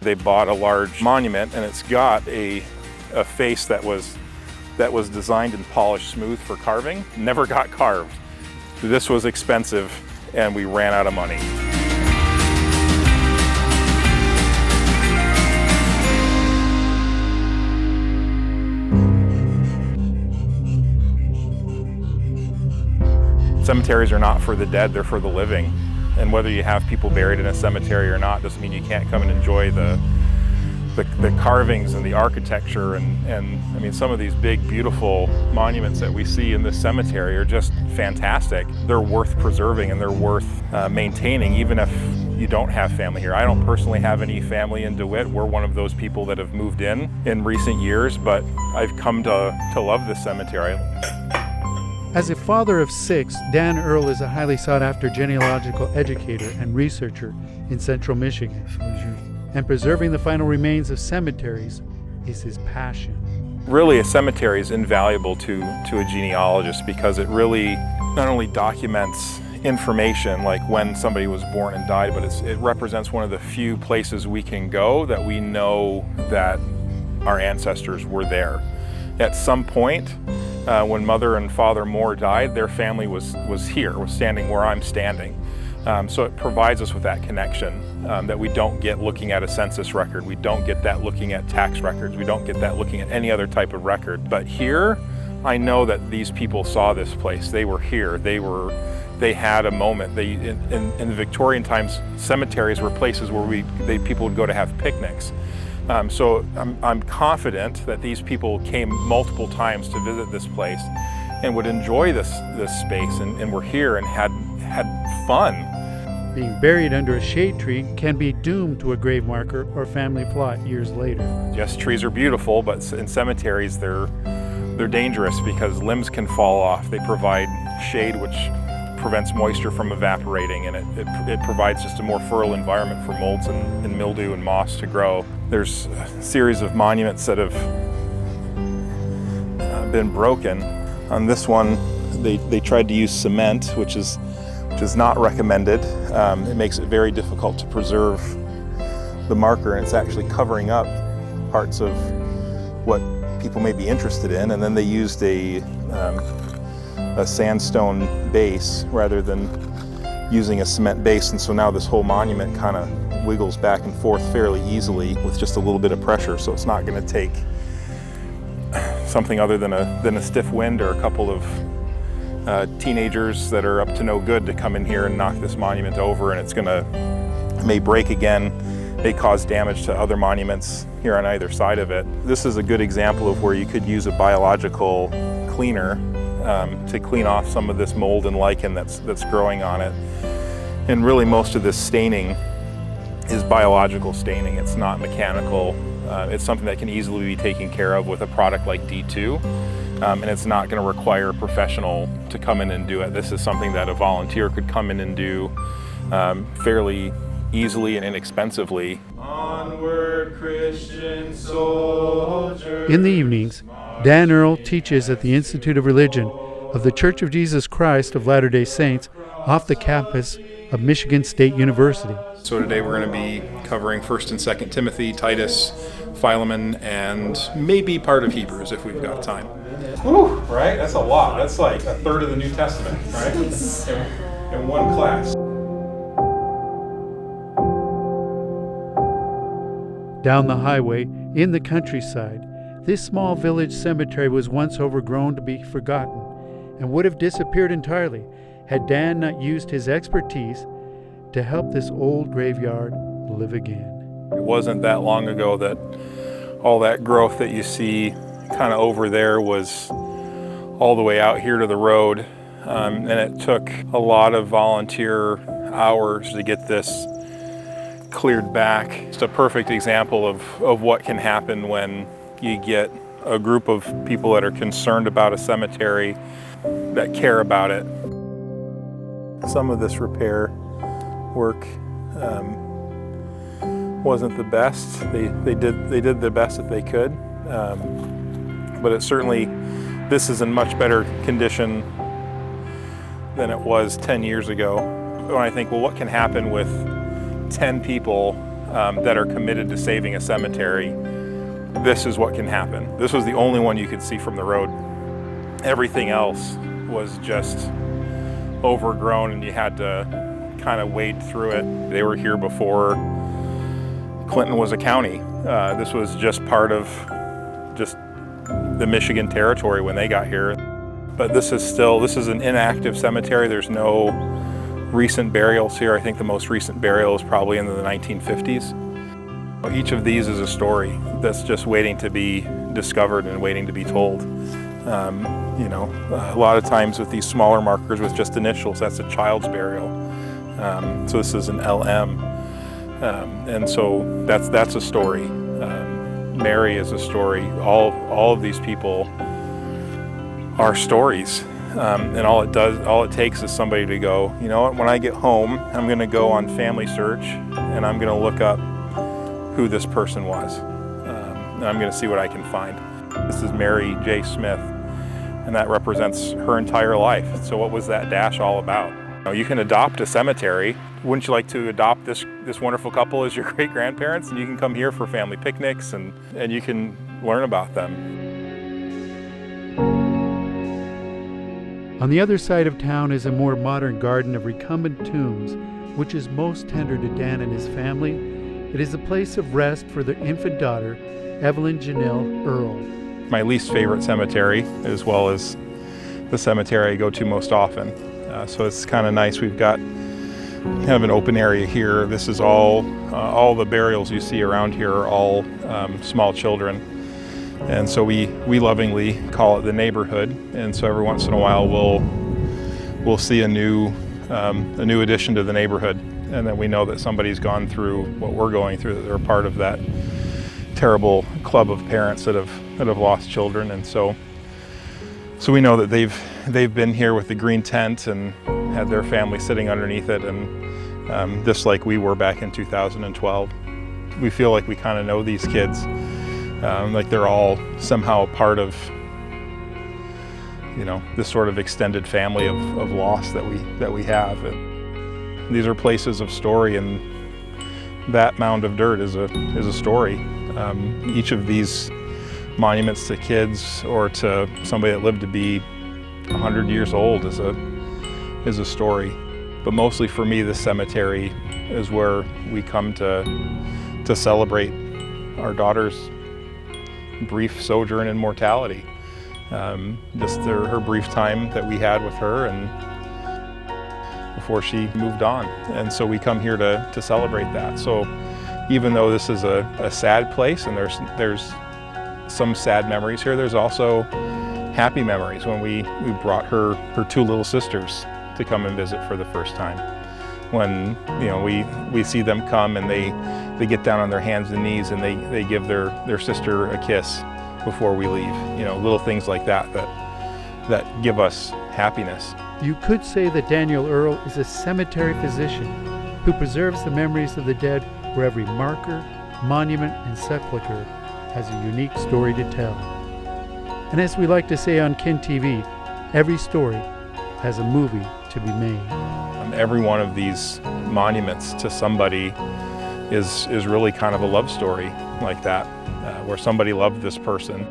They bought a large monument, and it's got a face that was designed and polished smooth for carving. Never got carved. This was expensive, and we ran out of money. Cemeteries are not for the dead, they're for the living. And whether you have people buried in a cemetery or not doesn't mean you can't come and enjoy the carvings and the architecture. And I mean, some of these big, beautiful monuments that we see in this cemetery are just fantastic. They're worth preserving and they're worth maintaining, even if you don't have family here. I don't personally have any family in DeWitt. We're one of those people that have moved in recent years, but I've come to love this cemetery. As a father of 6, Dan Earl is a highly sought-after genealogical educator and researcher in central Michigan. And preserving the final remains of cemeteries is his passion. Really, a cemetery is invaluable to a genealogist because it really not only documents information like when somebody was born and died, but it represents one of the few places we can go that we know that our ancestors were there. At some point, when Mother and Father Moore died, their family was standing where I'm standing. So it provides us with that connection that we don't get looking at a census record. We don't get that looking at tax records. We don't get that looking at any other type of record. But here, I know that these people saw this place. They were here. They had a moment. In the Victorian times, cemeteries were places where people would go to have picnics. So I'm confident that these people came multiple times to visit this place and would enjoy this space and were here and had fun. Being buried under a shade tree can be doomed to a grave marker or family plot years later. Yes, trees are beautiful, but in cemeteries they're dangerous because limbs can fall off. They provide shade which prevents moisture from evaporating, and it provides just a more fertile environment for molds and mildew and moss to grow. There's a series of monuments that have been broken. On this one, they tried to use cement, which is not recommended. It makes it very difficult to preserve the marker, and it's actually covering up parts of what people may be interested in. And then they used a sandstone base rather than using a cement base, and so now this whole monument kind of wiggles back and forth fairly easily with just a little bit of pressure. So it's not going to take something other than a stiff wind or a couple of teenagers that are up to no good to come in here and knock this monument over, and it's may break again, may cause damage to other monuments here on either side of it. This is a good example of where you could use a biological cleaner to clean off some of this mold and lichen that's growing on it. And really most of this staining is biological staining. It's not mechanical. It's something that can easily be taken care of with a product like D2. And it's not going to require a professional to come in and do it. This is something that a volunteer could come in and do fairly easily and inexpensively. Onward, Christian soldier. In the evenings, Dan Earl teaches at the Institute of Religion of the Church of Jesus Christ of Latter-day Saints off the campus of Michigan State University. So today we're going to be covering 1st and 2nd Timothy, Titus, Philemon, and maybe part of Hebrews if we've got time. Whew, right? That's a lot. That's like a third of the New Testament, right? In one class. Down the highway, in the countryside, this small village cemetery was once overgrown to be forgotten and would have disappeared entirely had Dan not used his expertise to help this old graveyard live again. It wasn't that long ago that all that growth that you see kind of over there was all the way out here to the road, and it took a lot of volunteer hours to get this cleared back. It's a perfect example of what can happen when you get a group of people that are concerned about a cemetery, that care about it. Some of this repair work wasn't the best. They did the best that they could, but it certainly, this is in much better condition than it was 10 years ago. When I think, well, what can happen with 10 people that are committed to saving a cemetery, this is what can happen. This was the only one you could see from the road. Everything else was just overgrown and you had to kind of wade through it. They were here before Clinton was a county. This was just part of just the Michigan territory when they got here. But this is an inactive cemetery. There's no recent burials here. I think the most recent burial is probably in the 1950s. Each of these is a story that's just waiting to be discovered and waiting to be told. A lot of times with these smaller markers with just initials, that's a child's burial. So this is an LM. And so that's a story. Mary is a story. All of these people are stories. And all it takes is somebody to go, you know what, when I get home, I'm gonna go on Family Search and I'm gonna look up who this person was. And I'm gonna see what I can find. This is Mary J. Smith, and that represents her entire life. So what was that dash all about? You can adopt a cemetery. Wouldn't you like to adopt this wonderful couple as your great-grandparents? And you can come here for family picnics and you can learn about them. On the other side of town is a more modern garden of recumbent tombs, which is most tender to Dan and his family. It is a place of rest for their infant daughter, Evelyn Janelle Earl. My least favorite cemetery, as well as the cemetery I go to most often. So it's kind of nice. We've got kind of an open area here. This is all the burials you see around here are all small children. And so we lovingly call it the neighborhood. And so every once in a while we'll see a new addition to the neighborhood. And then we know that somebody's gone through what we're going through, that they're part of that terrible club of parents that have lost children. And so we know that they've been here with the green tent and had their family sitting underneath it, and just like we were back in 2012. We feel like we kind of know these kids, like they're all somehow a part of, this sort of extended family of loss that we have. And these are places of story, and that mound of dirt is a story. Each of these monuments to kids or to somebody that lived to be 100 years old is a story. But mostly for me, this cemetery is where we come to celebrate our daughter's brief sojourn in mortality. Just her brief time that we had with her and before she moved on. And so we come here to celebrate that. So even though this is a sad place and there's some sad memories here, there's also happy memories when we brought her two little sisters to come and visit for the first time. When we see them come and they get down on their hands and knees and they give their sister a kiss before we leave. Little things like that give us happiness. You could say that Daniel Earl is a cemetery physician who preserves the memories of the dead, where every marker, monument, and sepulcher has a unique story to tell. And as we like to say on KINTV, every story has a movie to be made. Every one of these monuments to somebody is really kind of a love story like that, where somebody loved this person.